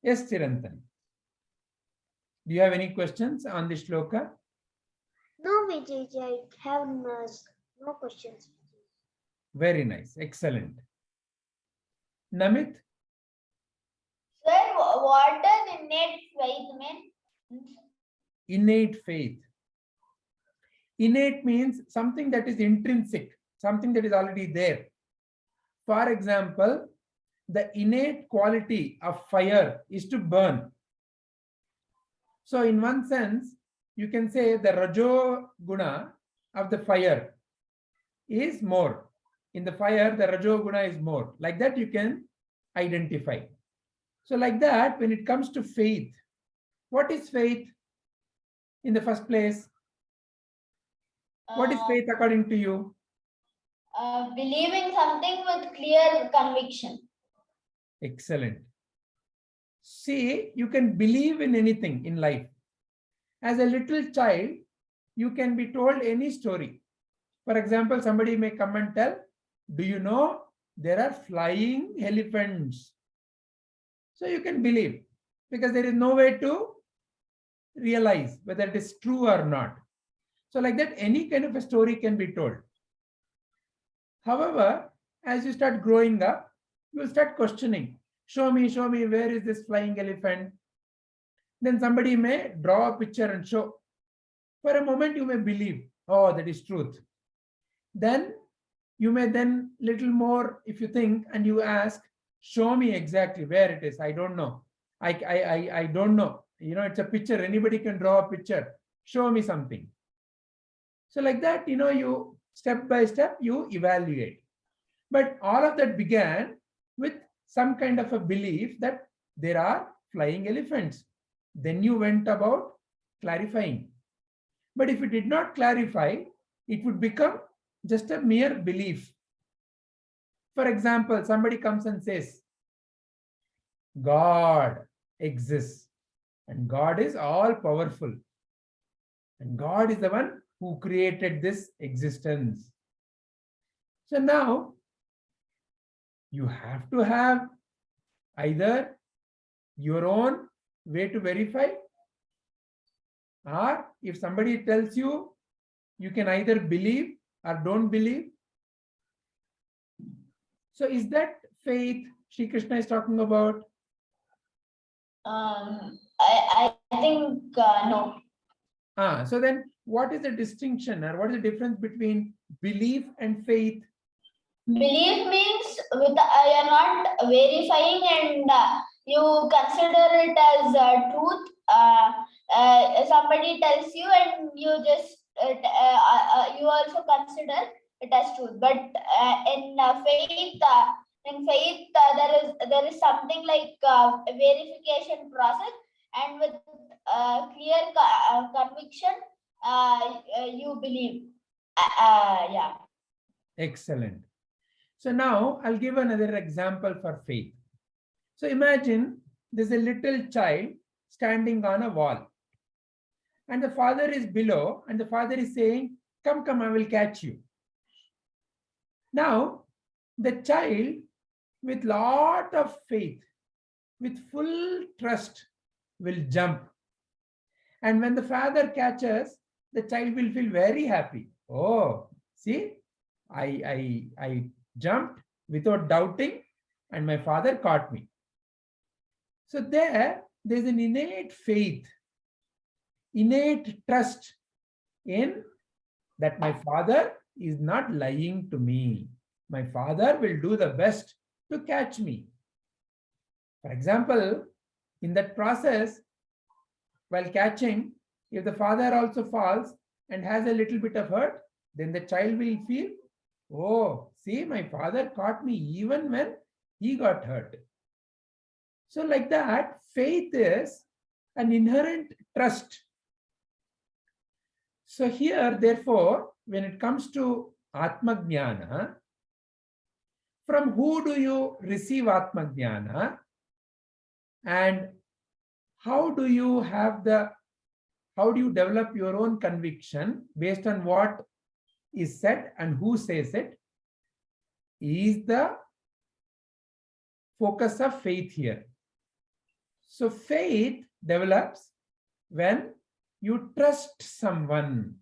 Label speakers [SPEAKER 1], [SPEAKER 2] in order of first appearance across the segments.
[SPEAKER 1] Yes, Chirantan. Do you have any questions on this shloka?
[SPEAKER 2] No, Vijay, I have no questions.
[SPEAKER 1] Very nice. Excellent. Namit?
[SPEAKER 3] Sir, what does innate faith mean?
[SPEAKER 1] Innate faith. Innate means something that is intrinsic, something that is already there. For example, the innate quality of fire is to burn. So in one sense, you can say the rajo guna of the fire is more. In the fire, the rajo guna is more. Like that you can identify. So like that, when it comes to faith, what is faith in the first place? What is faith according to you?
[SPEAKER 3] Believing something with clear conviction.
[SPEAKER 1] Excellent. See, you can believe in anything in life. As a little child, you can be told any story. For example, somebody may come and tell, do you know there are flying elephants? So you can believe because there is no way to realize whether it is true or not. So like that, any kind of a story can be told. However, as you start growing up, you will start questioning. Show me, where is this flying elephant? Then somebody may draw a picture and show. For a moment, you may believe, oh, that is truth. Then you may then little more, if you think, and you ask, show me exactly where it is. I don't know. I don't know. You know, it's a picture. Anybody can draw a picture. Show me something. So like that, you know, you step by step, you evaluate. But all of that began with some kind of a belief that there are flying elephants. Then you went about clarifying. But if you did not clarify, it would become just a mere belief. For example, somebody comes and says, God exists and God is all powerful. And God is the one who created this existence. So now you have to have either your own way to verify, or if somebody tells you, you can either believe or don't believe. So is that faith Sri Krishna is talking about?
[SPEAKER 3] I think no.
[SPEAKER 1] So then what is the distinction or what is the difference between belief and faith?
[SPEAKER 3] Belief means with you're not verifying and you consider it as truth. Somebody tells you and you just you also consider it as truth. But in faith, there is something like a verification process, and with clear conviction, you believe. Yeah.
[SPEAKER 1] Excellent. So now I'll give another example for faith. So imagine there's a little child standing on a wall and the father is below and the father is saying, come, I will catch you. Now the child with lot of faith, with full trust will jump. And when the father catches, the child will feel very happy. Oh, see, I jumped without doubting and my father caught me. So there's an innate faith, innate trust in that my father is not lying to me. My father will do the best to catch me. For example, in that process, while catching, if the father also falls and has a little bit of hurt, then the child will feel, oh, see, my father caught me even when he got hurt. So like that, faith is an inherent trust. So here, therefore, when it comes to Atma Jnana, from who do you receive Atma Jnana? And how do you develop your own conviction based on what is said and who says it is the focus of faith here. So faith develops when you trust someone,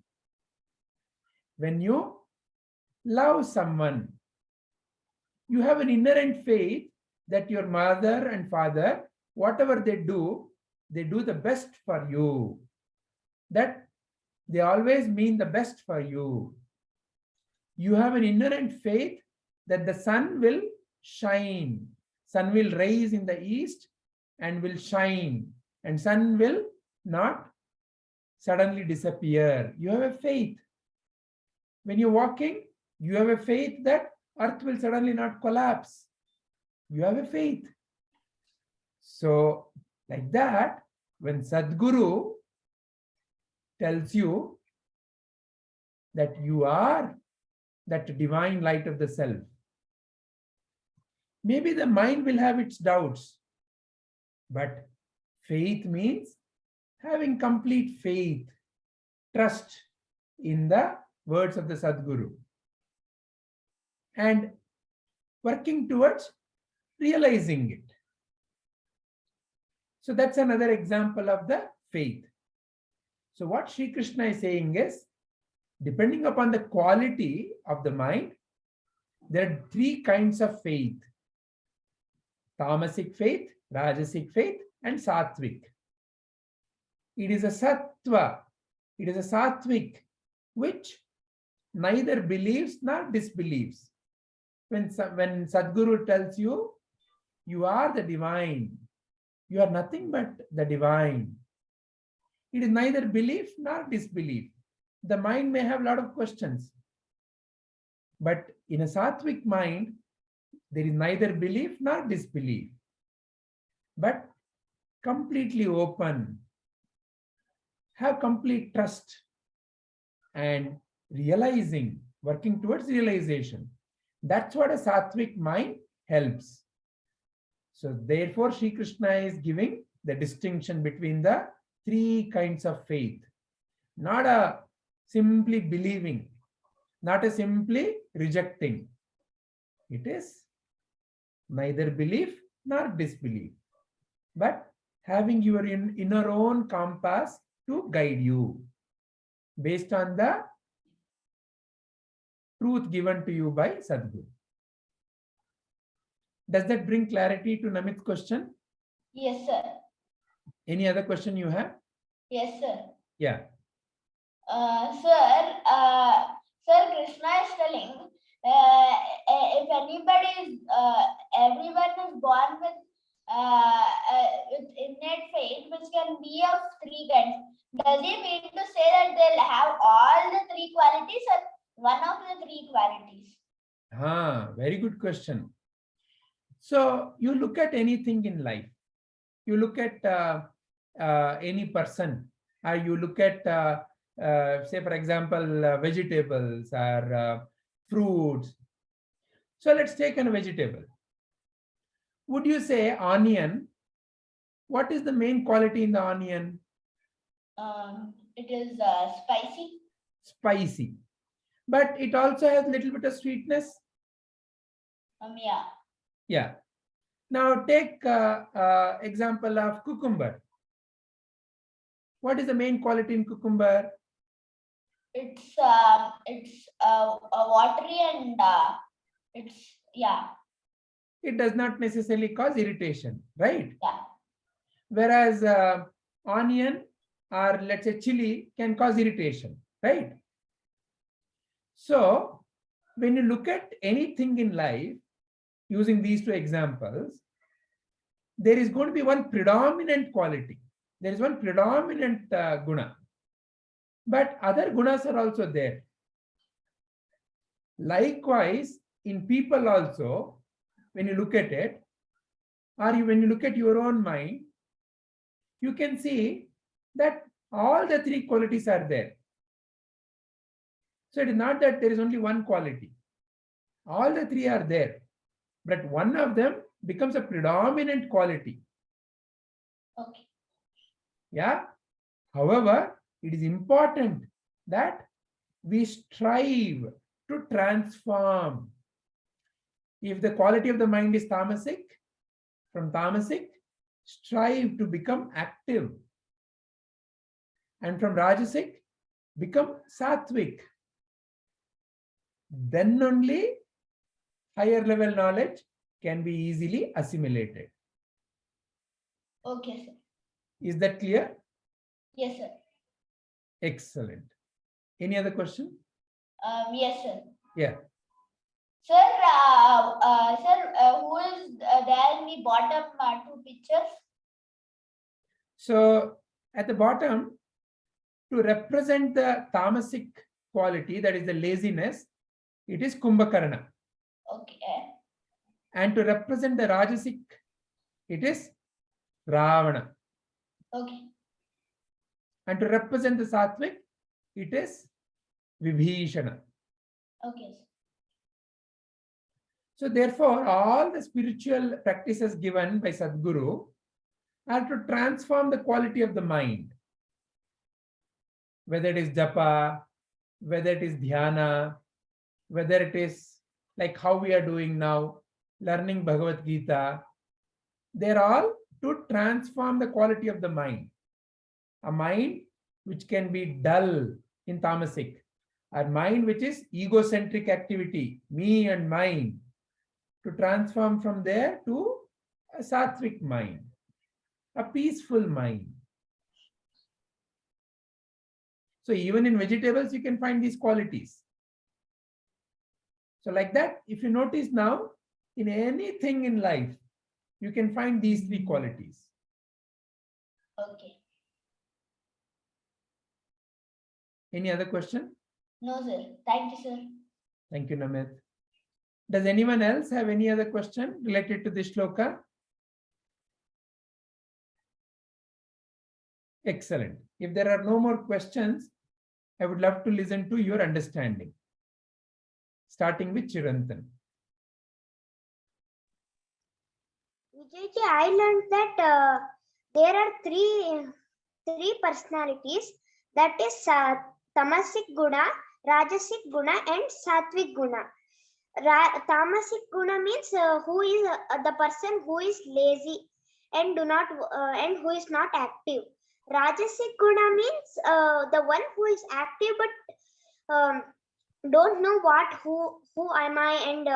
[SPEAKER 1] when you love someone. You have an inherent faith that your mother and father, whatever they do the best for you. That they always mean the best for you. You have an inherent faith that the sun will shine. Sun will rise in the east and will shine. And sun will not suddenly disappear. You have a faith. When you're walking, you have a faith that earth will suddenly not collapse. You have a faith. So, like that, when Sadguru tells you that you are that divine light of the self, maybe the mind will have its doubts, but faith means having complete faith, trust in the words of the Sadguru, and working towards realizing it. So that's another example of the faith. So what Sri Krishna is saying is, depending upon the quality of the mind, there are three kinds of faith: tāmasic faith, rājasic faith, and sāttvic. It is a sattva, it is a sāttvic, which neither believes nor disbelieves. When Sadguru tells you, you are the divine, you are nothing but the divine, it is neither belief nor disbelief. The mind may have a lot of questions, but in a sattvic mind, there is neither belief nor disbelief, but completely open, have complete trust, and realizing, working towards realization. That's what a sattvic mind helps. So therefore, Sri Krishna is giving the distinction between the three kinds of faith. Not a simply believing, not a simply rejecting. It is neither belief nor disbelief, but having your inner own compass to guide you based on the truth given to you by Sadguru. Does that bring clarity to Namit's question?
[SPEAKER 3] Yes, sir.
[SPEAKER 1] Any other question you have?
[SPEAKER 3] Yes, sir.
[SPEAKER 1] Yeah.
[SPEAKER 3] Sir, Krishna is telling, if anybody is, everyone is born with innate faith, which can be of three kinds. Does he mean to say that they'll have all the three qualities or one of the three qualities?
[SPEAKER 1] Very good question. So you look at anything in life. You look at any person, or you look at, say, for example, vegetables or fruits. So let's take a vegetable. Would you say onion? What is the main quality in the onion?
[SPEAKER 3] It is spicy.
[SPEAKER 1] Spicy. But it also has a little bit of sweetness.
[SPEAKER 3] Yeah.
[SPEAKER 1] Yeah. Now take example of cucumber. What is the main quality in cucumber?
[SPEAKER 3] It's watery and
[SPEAKER 1] It does not necessarily cause irritation, right?
[SPEAKER 3] Yeah.
[SPEAKER 1] Whereas onion or let's say chili can cause irritation, right? So when you look at anything in life, using these two examples, there is going to be one predominant quality. There is one predominant guna. But other gunas are also there. Likewise, in people also, when you look at it, or when you look at your own mind, you can see that all the three qualities are there. So it is not that there is only one quality. All the three are there, but one of them becomes a predominant quality.
[SPEAKER 3] Okay.
[SPEAKER 1] Yeah. However, it is important that we strive to transform. If the quality of the mind is tamasic, from tamasic, strive to become active. And from rājasic, become sāttvic. Then only higher level knowledge can be easily assimilated.
[SPEAKER 3] Okay, sir.
[SPEAKER 1] Is that clear?
[SPEAKER 3] Yes, sir.
[SPEAKER 1] Excellent. Any other question?
[SPEAKER 3] Yes, sir.
[SPEAKER 1] Yeah.
[SPEAKER 3] Sir, who is there in the bottom two pictures?
[SPEAKER 1] So at the bottom, to represent the tāmasic quality, that is the laziness, it is Kumbhakarna.
[SPEAKER 3] Okay.
[SPEAKER 1] And to represent the rājasic, it is Ravana.
[SPEAKER 3] Okay.
[SPEAKER 1] And to represent the sāttvic, it is Vibhīshana.
[SPEAKER 3] Okay.
[SPEAKER 1] So therefore, all the spiritual practices given by Sadguru are to transform the quality of the mind. Whether it is japa, whether it is dhyana, whether it is like how we are doing now, learning Bhagavadgita, they're all to transform the quality of the mind. A mind which can be dull in tāmasic, a mind which is egocentric activity, me and mine, to transform from there to a sāttvic mind, a peaceful mind. So even in vegetables, you can find these qualities. So like that, if you notice now, in anything in life, you can find these three qualities.
[SPEAKER 3] Okay.
[SPEAKER 1] Any other question?
[SPEAKER 3] No, sir. Thank you, sir.
[SPEAKER 1] Thank you, Namit. Does anyone else have any other question related to this shloka? Excellent. If there are no more questions, I would love to listen to your understanding. Starting with Chirantan.
[SPEAKER 2] Vijayji, I learned that there are three personalities, that is tamasic guna, rājasic guna and sāttvic guna. Tāmasic guna means who is the person who is lazy and who is not active. Rājasic guna means the one who is active but don't know who am I, and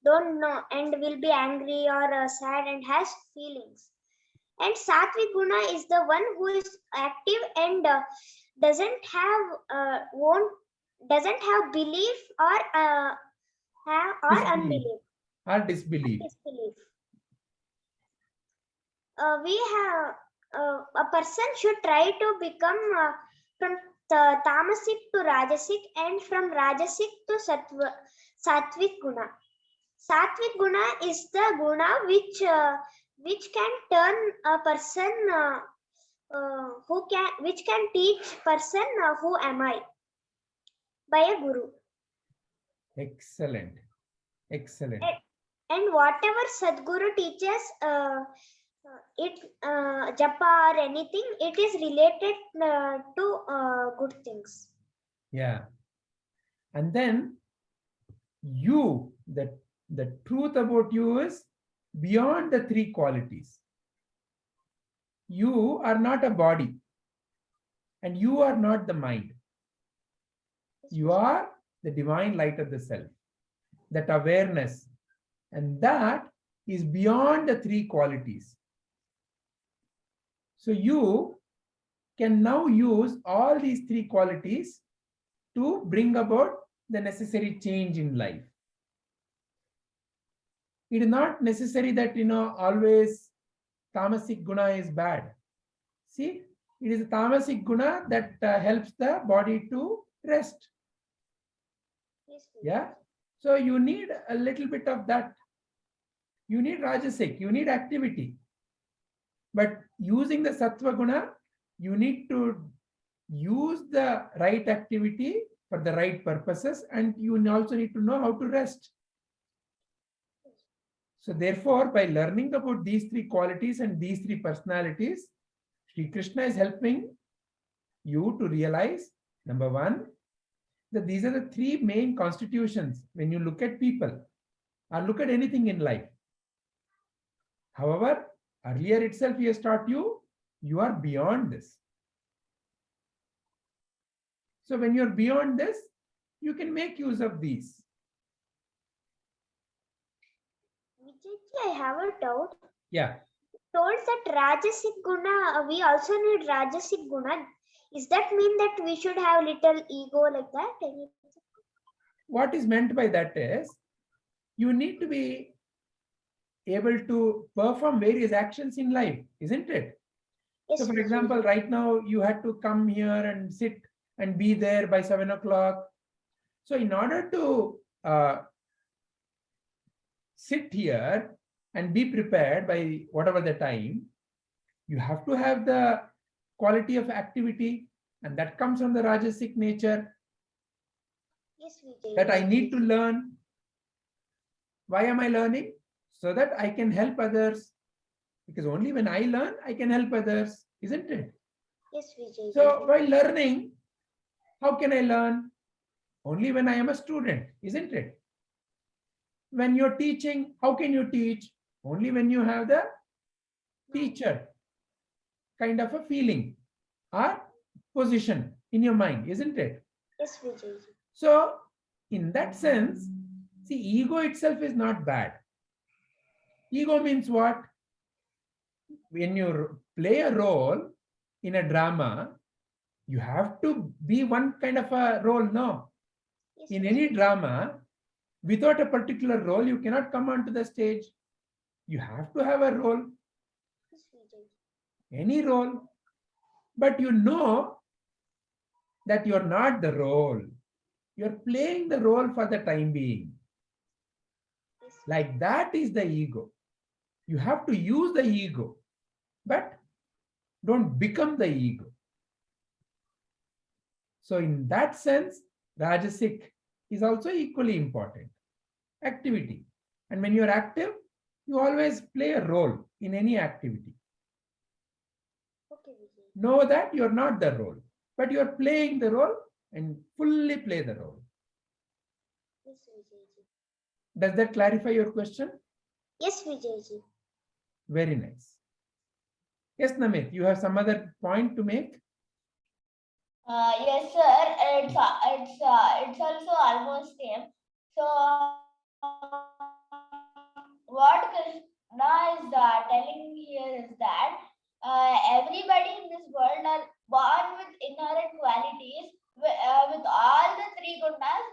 [SPEAKER 2] don't know and will be angry or sad and has feelings. And Sāttvic guna is the one who is active and doesn't have belief or unbelief
[SPEAKER 1] or disbelief.
[SPEAKER 2] We have a person should try to become from tāmasic to rājasic and from rājasic to sāttvic guna. Sāttvic guna is the guna which can turn a person which can teach person who am I by a guru.
[SPEAKER 1] Excellent. Excellent.
[SPEAKER 2] And whatever Sadguru teaches, japa or anything, it is related to good things.
[SPEAKER 1] Yeah. And then the truth about you is beyond the three qualities. You are not a body and you are not the mind. You are the divine light of the self, that awareness, and that is beyond the three qualities. So you can now use all these three qualities to bring about the necessary change in life. It is not necessary that, always tāmasic guna is bad. See, it is a tāmasic guna that helps the body to rest. Yeah. So you need a little bit of that. You need rājasic, you need activity. But using the sattva guna, you need to use the right activity for the right purposes, and you also need to know how to rest. So therefore, by learning about these three qualities and these three personalities, Sri Krishna is helping you to realize, number one, that these are the three main constitutions when you look at people or look at anything in life. However, Earlier itself he has taught you, you are beyond this. So when you're beyond this, you can make use of these.
[SPEAKER 2] Vijayji, I have a doubt.
[SPEAKER 1] Yeah.
[SPEAKER 2] Told that rājasic guna, we also need rājasic guna. Is that mean that we should have little ego like that?
[SPEAKER 1] What is meant by that is, you need to be able to perform various actions in life, isn't it?
[SPEAKER 2] Yes,
[SPEAKER 1] So for
[SPEAKER 2] Vijayji.
[SPEAKER 1] example, right now you had to come here and sit and be there by 7 o'clock. So in order to sit here and be prepared by whatever the time, you have to have the quality of activity, and that comes from the rājasic nature,
[SPEAKER 2] Yes, Vijayji.
[SPEAKER 1] that I need to learn. Why am I learning? So that I can help others. Because only when I learn, I can help others, isn't it?
[SPEAKER 2] Yes, Vijayji.
[SPEAKER 1] So while learning, how can I learn? Only when I am a student, isn't it? When you're teaching, how can you teach? Only when you have the teacher kind of a feeling or position in your mind, isn't it?
[SPEAKER 2] Yes, Vijayji.
[SPEAKER 1] So in that sense, see, ego itself is not bad. Ego means what? When you play a role in a drama, you have to be one kind of a role, no?
[SPEAKER 2] Yes,
[SPEAKER 1] In
[SPEAKER 2] Vijayji.
[SPEAKER 1] any drama, without a particular role, you cannot come onto the stage. You have to have a role,
[SPEAKER 2] Yes, Vijayji.
[SPEAKER 1] any role. But you know that you're not the role. You're playing the role for the time being.
[SPEAKER 2] Yes,
[SPEAKER 1] Like that is the ego. You have to use the ego, but don't become the ego. So in that sense, rājasic is also equally important. Activity. And when you're active, you always play a role in any activity.
[SPEAKER 2] okay, Vijayji.
[SPEAKER 1] Know that you're not the role, but you're playing the role and fully play the role.
[SPEAKER 2] Yes, Vijayji.
[SPEAKER 1] Does that clarify your question?
[SPEAKER 2] Yes, Vijayji.
[SPEAKER 1] Very nice. Yes, Namit, you have some other point to make?
[SPEAKER 3] Yes, sir. It's also almost same. So what Krishna is telling here is that everybody in this world are born with inherent qualities with all the three gunas,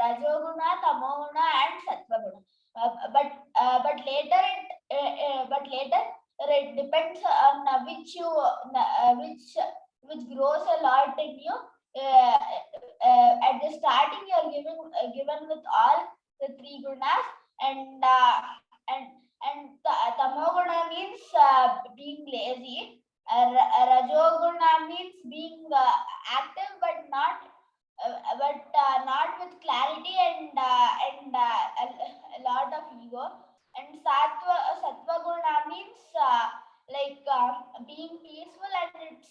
[SPEAKER 3] rajoguna, tamoguna, and sattva-guna. But later it depends on which grows a lot in you. At the starting, you are given with all the three gunas, and tamoguna means being lazy. Rajoguna means being active, but not with clarity and a lot of ego. And sattva guna means being peaceful, and it's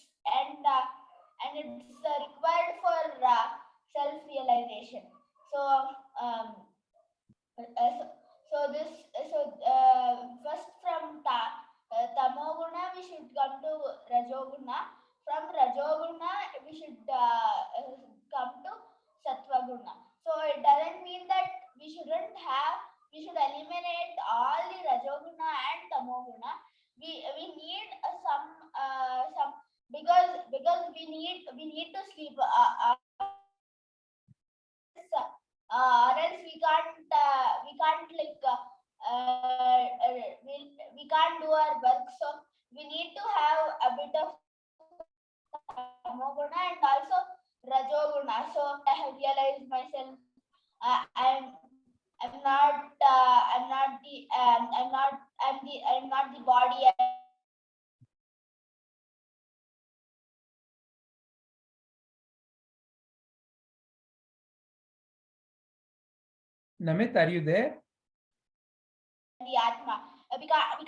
[SPEAKER 3] required for self-realization. So first from tamoguna we should come to rajoguna. From rajoguna we should come to sattva-guna. So it doesn't mean that we should eliminate all the rajoguna and tamoguna. We need some because we need to sleep, or else we can't we can't do our work. So we need to have a bit of tamoguna and also rajoguna. So I have realized myself, I'm not the body.
[SPEAKER 1] Namit, are you there?
[SPEAKER 3] The atma. We can't.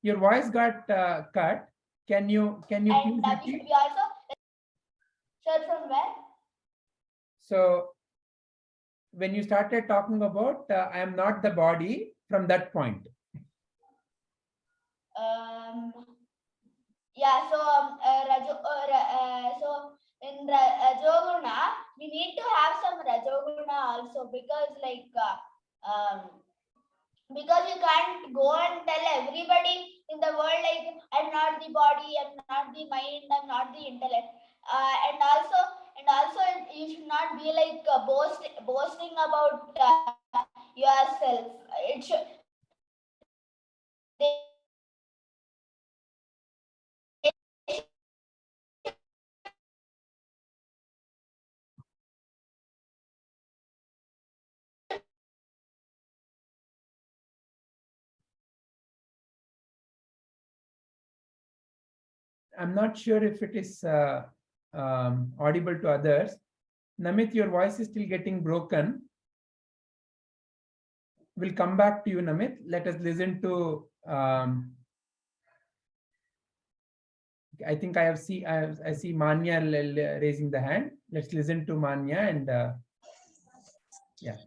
[SPEAKER 1] Your voice got cut. Can you please
[SPEAKER 3] And we
[SPEAKER 1] repeat?
[SPEAKER 3] should be also. Sir, from where?
[SPEAKER 1] So when you started talking about I am not the body, from that point.
[SPEAKER 3] Yeah, so so in Rajoguna, we need to have some Rajoguna also, because because you can't go and tell everybody in the world like I'm not the body, I'm not the mind, I'm not the intellect, and also you should not be like boasting about yourself. It should.
[SPEAKER 1] I'm not sure if it is audible to others. Namit, your voice is still getting broken. We'll come back to you, Namit. Let us listen to. I think I see Manya raising the hand. Let's listen to Manya and yeah.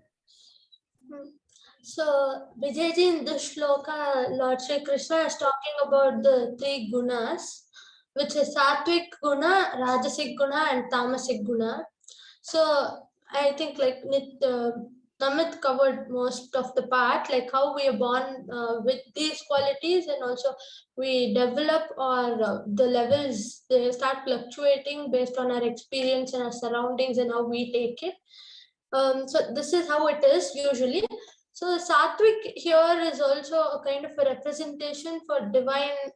[SPEAKER 4] So, Vijayji, in this shloka, Lord Shri Krishna is talking about the three gunas, which is Sāttvic guna, Rājasic guna, and Tāmasic guna. So, I think like Namit covered most of the part, like how we are born with these qualities, and also we develop, or the levels, they start fluctuating based on our experience and our surroundings and how we take it. So this is how it is usually. So Sāttvic here is also a kind of a representation for divine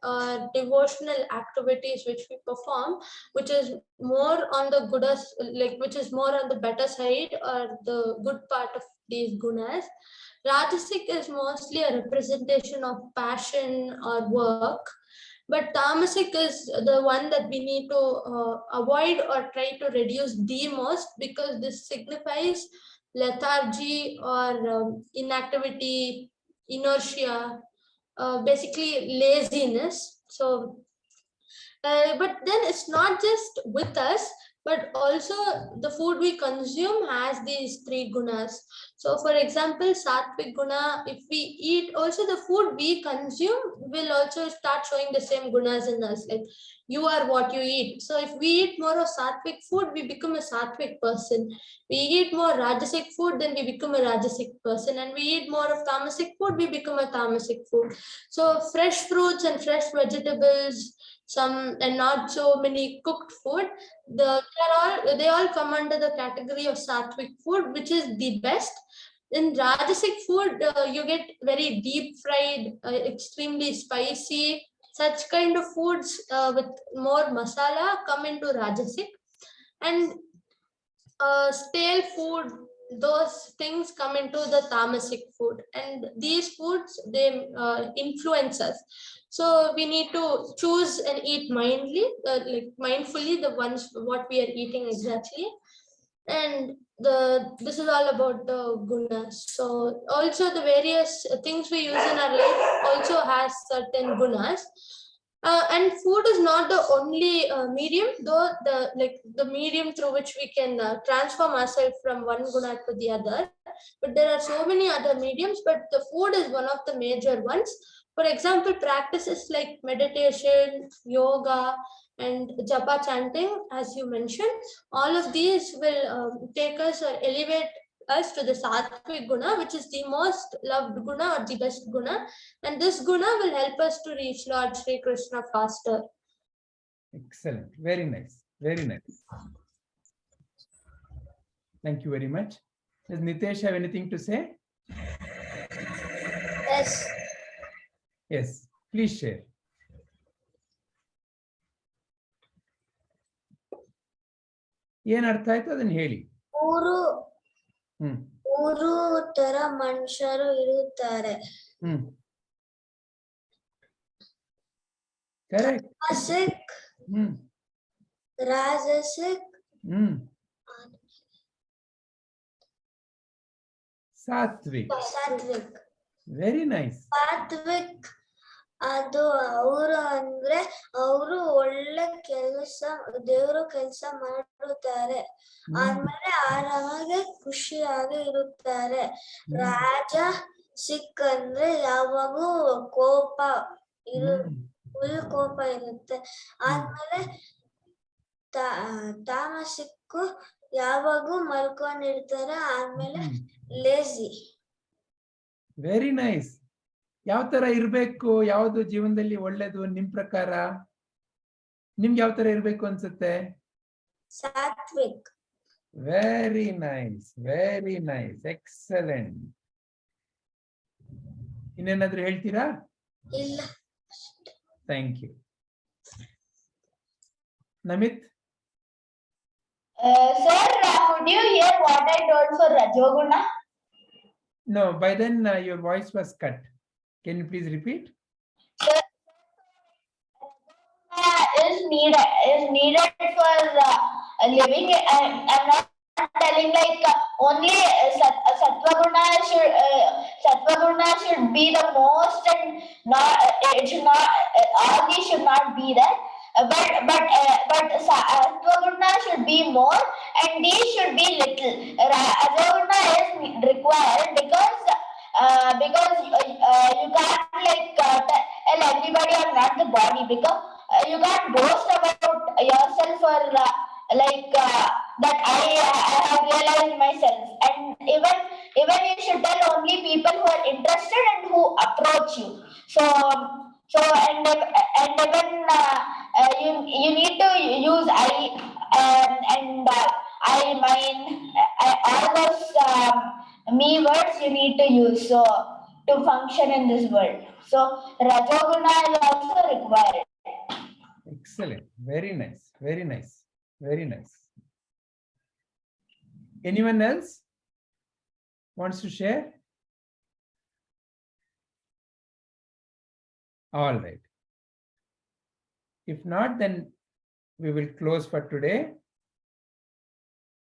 [SPEAKER 4] devotional activities which we perform, which is more on the gunas, like which is more on the better side or the good part of these gunas. Rājasic is mostly a representation of passion or work, but tāmasic is the one that we need to avoid or try to reduce the most, because this signifies lethargy or inactivity, inertia, basically laziness. So, but then it's not just with us, but also the food we consume has these three gunas. So for example, Sāttvic guna, if we eat, also the food we consume will also start showing the same gunas in us, like you are what you eat. So if we eat more of Sāttvic food, we become a Sāttvic person. We eat more Rājasic food, then we become a Rājasic person. And we eat more of Tāmasic food, we become a Tāmasic food. So fresh fruits and fresh vegetables, some and not so many cooked food, they all come under the category of Sāttvic food, which is the best. In Rājasic food, you get very deep fried, extremely spicy, such kind of foods with more masala come into Rājasic. And stale food, those things come into the Tāmasic food. And these foods, they influence us. So we need to choose and eat mindfully the ones what we are eating exactly. And this is all about the gunas. So also the various things we use in our life also has certain gunas. And food is not the only medium, though the medium through which we can transform ourselves from one guna to the other. But there are so many other mediums, but the food is one of the major ones. For example, practices like meditation, yoga, and japa chanting, as you mentioned, all of these will take us or elevate us to the Sāttvic guna, which is the most loved guna or the best guna. And this guna will help us to reach Lord Shri Krishna faster.
[SPEAKER 1] Excellent. Very nice. Very nice. Thank you very much. Does Nitesh have anything to say?
[SPEAKER 4] Yes.
[SPEAKER 1] Yes. Please share. ಏನು ಅರ್ಥ ಆಯ್ತು ಅದನ್ನ ಹೇಳಿ.
[SPEAKER 4] ಮೂರು ತರ ಮನುಷ್ಯರು ಇರುತ್ತಾರೆ.
[SPEAKER 1] Correct.
[SPEAKER 4] Tāmasic, Rājasic,
[SPEAKER 1] Sāttvic.
[SPEAKER 4] Sāttvic.
[SPEAKER 1] Very nice.
[SPEAKER 4] Sāttvic
[SPEAKER 5] ಅದು ಅವರು ಅಂದ್ರೆ ಅವರು ಒಳ್ಳೆ ಕೆಲಸ ದೇವರು ಕೆಲಸ ಮಾಡುತ್ತಾರೆ. ಆಮೇಲೆ ಆರಾಮಾಗಿ ಖುಷಿಯಾಗಿ ಇರುತ್ತಾರೆ. ರಾಜ ಸಿಕ್ ಅಂದ್ರೆ ಯಾವಾಗೂ ಕೋಪ ಫುಲ್ ಕೋಪ ಇರುತ್ತೆ. ಆದ್ಮೇಲೆ ತಾಮಸಿಕ್ಕು ಯಾವಾಗೂ ಮಲ್ಕೊಂಡಿರ್ತಾರೆ. ಆದ್ಮೇಲೆ ಲೇಜಿ.
[SPEAKER 1] Very nice. ಯಾವ ತರ ಇರ್ಬೇಕು, ಯಾವ್ದು ಜೀವನದಲ್ಲಿ ಒಳ್ಳೇದು ನಿಮ್ ಪ್ರಕಾರ? ನಿಮ್ಗೆ ಯಾವ ತರ ಇರ್ಬೇಕು ಅನ್ಸುತ್ತೆ?
[SPEAKER 5] Satvik.
[SPEAKER 1] Very nice, very nice, excellent. ಇನ್ನೇನಾದ್ರೂ ಹೇಳ್ತೀರಾ?
[SPEAKER 5] ಇಲ್ಲ.
[SPEAKER 1] Thank you. Namit?
[SPEAKER 3] Sir, could you hear what I told for Rajoguna?
[SPEAKER 1] No, by then your voice was cut. Can you please repeat?
[SPEAKER 3] Is needed for living. I'm not telling like only Sattvaguna should be the most, and not it should not all these should not be there. But Sattvaguna should be more, and these should be little. Rajoguna is required because you can't like tell everybody I'm not the body, because you can't boast about yourself for that I have realized myself, and even you should tell only people who are interested and who approach you. So and even you need to use I and I, mine, all those me words you need to use so to function in this world. So Rajoguna is also required.
[SPEAKER 1] Excellent. Very nice. Very nice. Very nice. Anyone else wants to share? All right. If not, then we will close for today.